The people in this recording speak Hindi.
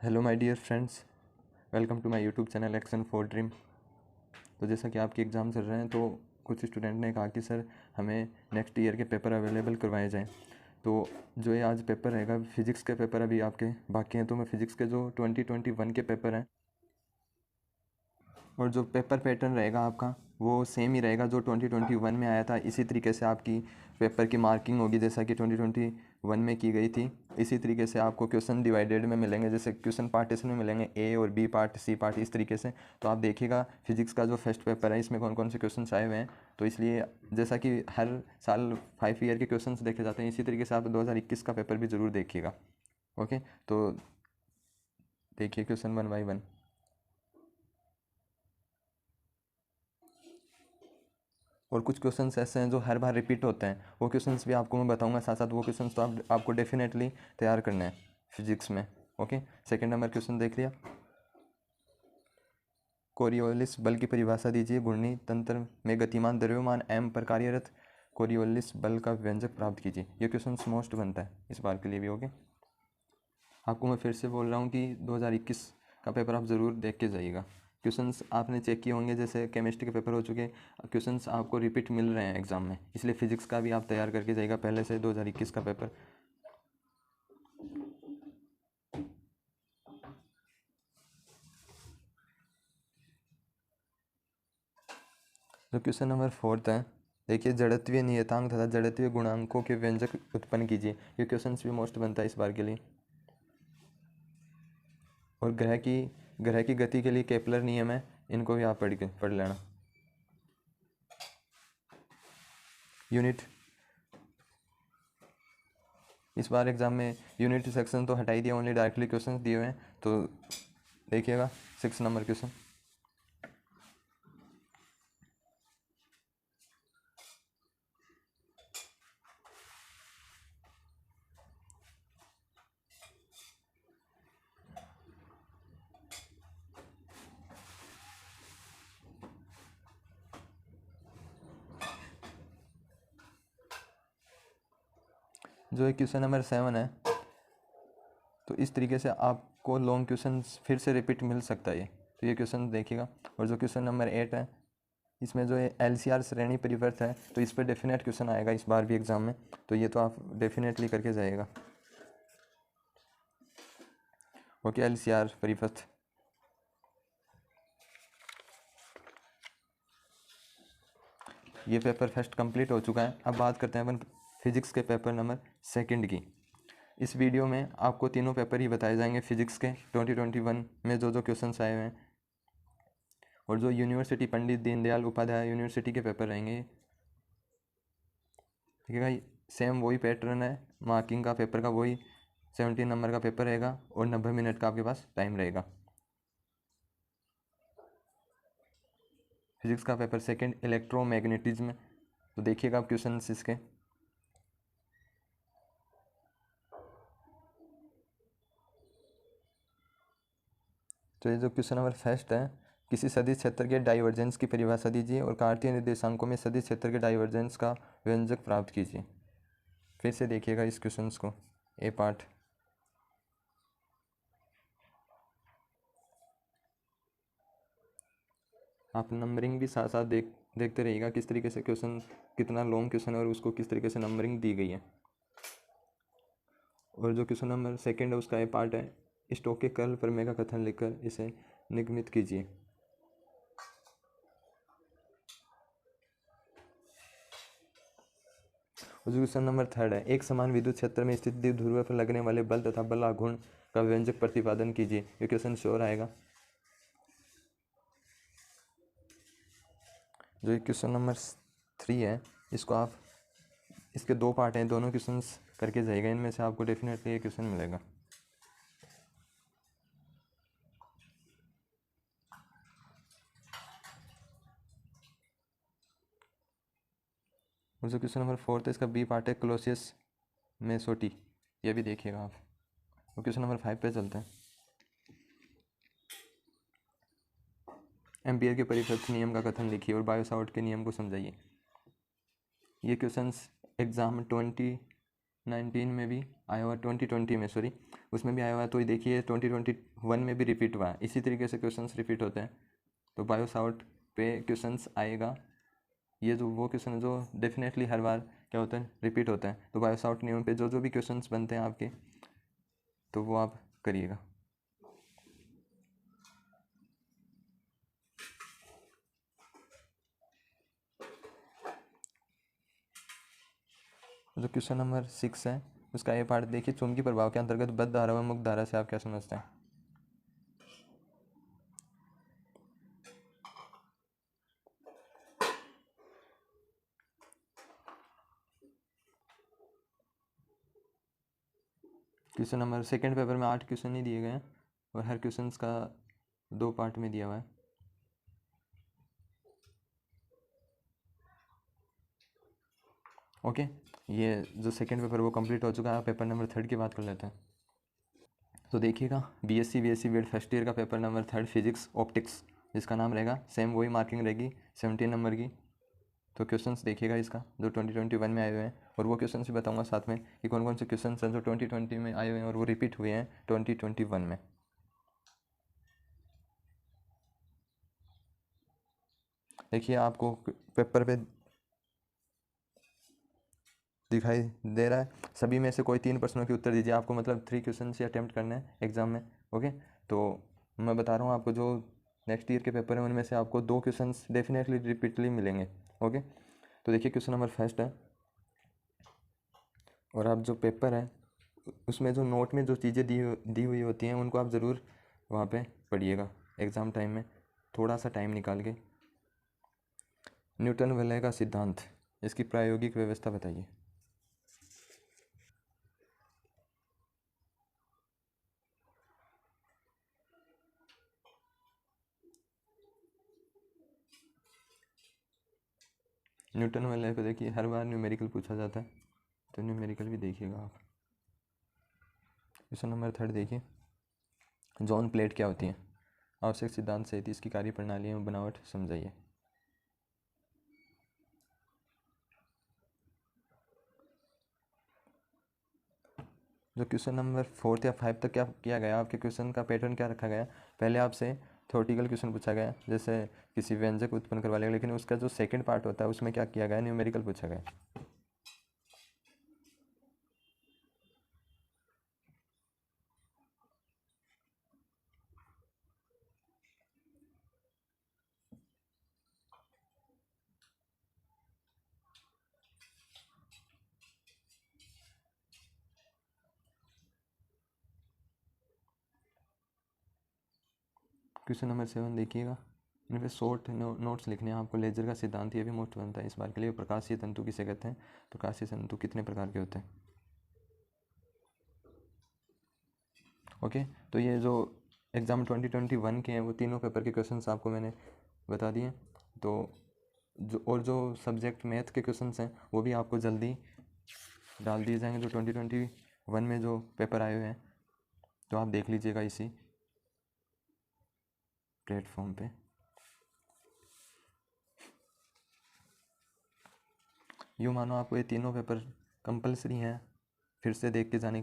Hello my dear friends, welcome to my YouTube channel action for dream. तो जैसा कि आपके एग्ज़ाम चल रहे हैं तो कुछ स्टूडेंट ने कहा कि सर हमें नेक्स्ट ईयर के पेपर अवेलेबल करवाए जाएं। तो जो ये आज पेपर रहेगा फिज़िक्स के पेपर अभी आपके बाकी हैं, तो मैं फ़िज़िक्स के जो 2021 के पेपर हैं और जो पेपर पैटर्न रहेगा आपका वो सेम ही रहेगा जो 2021 में आया था। इसी तरीके से आपकी पेपर की मार्किंग होगी जैसा कि 2021 में की गई थी। इसी तरीके से आपको क्वेश्चन डिवाइडेड में मिलेंगे, जैसे क्वेश्चन पार्टीशन में मिलेंगे ए और बी पार्ट, सी पार्ट, इस तरीके से। तो आप देखिएगा फिजिक्स का जो फर्स्ट पेपर है इसमें कौन कौन से क्वेश्चन आए हुए हैं। तो इसलिए जैसा कि हर साल 5 ईयर के क्वेश्चन देखे जाते हैं, इसी तरीके से आप 2021 का पेपर भी ज़रूर देखिएगा। ओके, तो देखिए क्वेश्चन 1 बाई 1। और कुछ क्वेश्चंस ऐसे हैं जो हर बार रिपीट होते हैं, वो क्वेश्चंस भी आपको मैं बताऊंगा साथ साथ। वो क्वेश्चंस तो आपको डेफिनेटली तैयार करने हैं फिजिक्स में। ओके, सेकंड नंबर क्वेश्चन देख लिया। कोरियोलिस बल की परिभाषा दीजिए। घूर्णी तंत्र में गतिमान द्रव्यमान m पर कार्यरत कोरियोलिस बल का व्यंजक प्राप्त कीजिए। ये क्वेश्चन मोस्ट बनता है इस बार के लिए भी। ओके, आपको मैं फिर से बोल रहा हूँ कि 2021 का पेपर आप ज़रूर देख के जाइएगा। क्वेश्चंस आपने चेक किए होंगे, जैसे केमिस्ट्री के पेपर हो चुके, क्वेश्चंस आपको रिपीट मिल रहे हैं एग्ज़ाम में, इसलिए फिजिक्स का भी आप तैयार करके जाइएगा पहले से 2021 का पेपर। जो क्वेश्चन नंबर 4 है, देखिए जड़त्वीय नियतांक तथा जड़त्वीय गुणांकों के व्यंजक उत्पन्न कीजिए। ये क्वेश्चन भी मोस्ट बनता है इस बार के लिए। और ग्रह की गति के लिए केपलर नियम है, इनको भी आप पढ़ लेना। यूनिट, इस बार एग्जाम में यूनिट सेक्शन तो हटा ही दिया, ओनली डायरेक्टली क्वेश्चन दिए हुए हैं। तो देखिएगा 6 नंबर क्वेश्चन। जो क्वेश्चन नंबर 7 है, तो इस तरीके से आपको लॉन्ग क्वेश्चन फिर से रिपीट मिल सकता है। तो ये क्वेश्चन देखिएगा। और जो क्वेश्चन नंबर 8 है, इसमें जो LCR श्रेणी परिवर्त है, तो इस पर डेफिनेट क्वेश्चन आएगा इस बार भी एग्जाम में, तो ये तो आप डेफिनेटली करके जाइएगा। ओके, LCR परिवर्त। ये पेपर फर्स्ट कंप्लीट हो चुका है। अब बात करते हैं अपन फिजिक्स के पेपर नंबर 2 की। इस वीडियो में आपको तीनों पेपर ही बताए जाएंगे फिजिक्स के 2021 में जो जो क्वेश्चंस आए हुए हैं। और जो यूनिवर्सिटी पंडित दीनदयाल उपाध्याय यूनिवर्सिटी के पेपर रहेंगे, ठीक है, सेम वही पैटर्न है, मार्किंग का पेपर का वही 17 नंबर का पेपर रहेगा और 90 मिनट का आपके पास टाइम रहेगा। फिजिक्स का पेपर 2 इलेक्ट्रोमैग्नेटिज्म। तो देखिएगा आप क्वेश्चन इसके। तो ये जो क्वेश्चन नंबर 1 है, किसी सदिश क्षेत्र के डाइवर्जेंस की परिभाषा दीजिए और कार्तीय निर्देशांकों में सदिश क्षेत्र के डाइवर्जेंस का व्यंजक प्राप्त कीजिए। फिर से देखिएगा इस क्वेश्चन को, ए पार्ट। आप नंबरिंग भी साथ साथ देखते रहिएगा किस तरीके से क्वेश्चन, कितना लॉन्ग क्वेश्चन है और उसको किस तरीके से नंबरिंग दी गई है। और जो क्वेश्चन नंबर 2 है उसका ए पार्ट है, स्टोक के कर्ल प्रमेय का कथन लिखकर इसे निगमित कीजिए। और जो क्वेश्चन नंबर 3 है, एक समान विद्युत क्षेत्र में स्थित द्विध्रुव पर लगने वाले बल तथा बल आघूर्ण का व्यंजक प्रतिपादन कीजिए। ये क्वेश्चन श्योर आएगा। जो क्वेश्चन नंबर 3 है, इसको आप, इसके 2 पार्ट हैं, दोनों क्वेश्चंस करके जाएगा, इनमें से आपको डेफिनेटली ये क्वेश्चन मिलेगा। और जो क्वेश्चन नंबर 4 है, इसका बी पार्ट है, क्लोसियस मेसोटी, ये भी देखिएगा आप। और क्वेश्चन नंबर 5 पे चलते हैं। एम्पियर के परिपथ नियम का कथन लिखिए और बायो-सावर्ट के नियम को समझाइए। ये क्वेश्चंस एग्जाम 2021 2019 में भी आया हुआ, 2020 में सॉरी, उसमें भी आया हुआ है। तो ये देखिए 2021 में भी रिपीट हुआ है। इसी तरीके से क्वेश्चंस रिपीट होते हैं। तो बायोसावर्ट पे क्वेश्चंस आएगा। ये जो वो क्वेश्चन है जो डेफिनेटली हर बार क्या होता है, रिपीट होता है। तो बायोसावर्ट नियम पे जो जो भी क्वेश्चंस बनते हैं आपके, तो वो आप करिएगा। जो क्वेश्चन नंबर 6 है उसका ये पार्ट देखिए, चुंबकीय प्रभाव के अंतर्गत बद्ध धारा व मुक्त धारा से आप क्या समझते हैं। क्वेश्चन नंबर सेकंड पेपर में 8 क्वेश्चन ही दिए गए हैं और हर क्वेश्चन का 2 पार्ट में दिया हुआ है। ओके, ये जो सेकंड पेपर वो कंप्लीट हो चुका है। पेपर नंबर 3 की बात कर लेते हैं। तो देखिएगा, बीएससी बीएड फर्स्ट ईयर का पेपर नंबर 3 फिजिक्स ऑप्टिक्स, जिसका नाम रहेगा सेम वही मार्किंग रहेगी 17 नंबर की। तो क्वेश्चंस देखिएगा इसका जो 2021 में आए हुए हैं, और वो क्वेश्चंस भी बताऊंगा साथ में कि कौन कौन से क्वेश्चंस हैं जो 2020 में आए हुए हैं और वो रिपीट हुए हैं 2021 में। देखिए आपको पेपर पे दिखाई दे रहा है, सभी में से कोई 3 प्रश्नों के उत्तर दीजिए। आपको मतलब 3 क्वेश्चन से अटैम्प्ट करना है एग्जाम में। ओके, तो मैं बता रहा हूँ आपको जो नेक्स्ट ईयर के पेपर हैं उनमें से आपको 2 क्वेश्चन डेफिनेटली रिपीटली मिलेंगे। ओके, तो देखिए क्वेश्चन नंबर फर्स्ट है, और आप जो पेपर है उसमें जो नोट में जो चीज़ें दी हुई होती हैं उनको आप ज़रूर वहाँ पे पढ़िएगा एग्ज़ाम टाइम में, थोड़ा सा टाइम निकाल के। न्यूटन वलय का सिद्धांत, इसकी प्रायोगिक व्यवस्था बताइए। न्यूटन वलय को देखिए हर बार न्यूमेरिकल पूछा जाता है, तो न्यूमेरिकल भी देखिएगा आप। क्वेश्चन नंबर 3 देखिए, जॉन प्लेट क्या होती है, आवश्यक सिद्धांत सहित इसकी कार्य प्रणाली एवं बनावट समझाइए। जो क्वेश्चन नंबर 4 या 5 तक क्या किया गया, आपके क्वेश्चन का पैटर्न क्या रखा गया, पहले आपसे थ्योरेटिकल क्वेश्चन पूछा गया जैसे किसी व्यंजक उत्पन्न करवा लिया, लेकिन उसका जो सेकंड पार्ट होता है उसमें क्या किया गया, न्यूमेरिकल पूछा गया। क्वेश्चन नंबर 7 देखिएगा, इन पे शॉर्ट नोट्स लिखने हैं आपको। लेजर का सिद्धांत ये भी मोस्ट बनता है इस बार के लिए। प्रकाशीय तंतु किसे कहते हैं, प्रकाशीय तंतु कितने प्रकार के होते हैं। ओके, तो ये जो एग्ज़ाम 2021 के हैं वो तीनों पेपर के क्वेश्चंस आपको मैंने बता दिए। तो जो सब्जेक्ट मैथ के क्वेश्चंस हैं वो भी आपको जल्दी डाल दिए जाएंगे जो 2021 में जो पेपर आए हुए हैं, तो आप देख लीजिएगा इसी प्लेटफॉर्म पे। यूँ मानो आपको ये तीनों पेपर कंपलसरी हैं फिर से देख के जाने के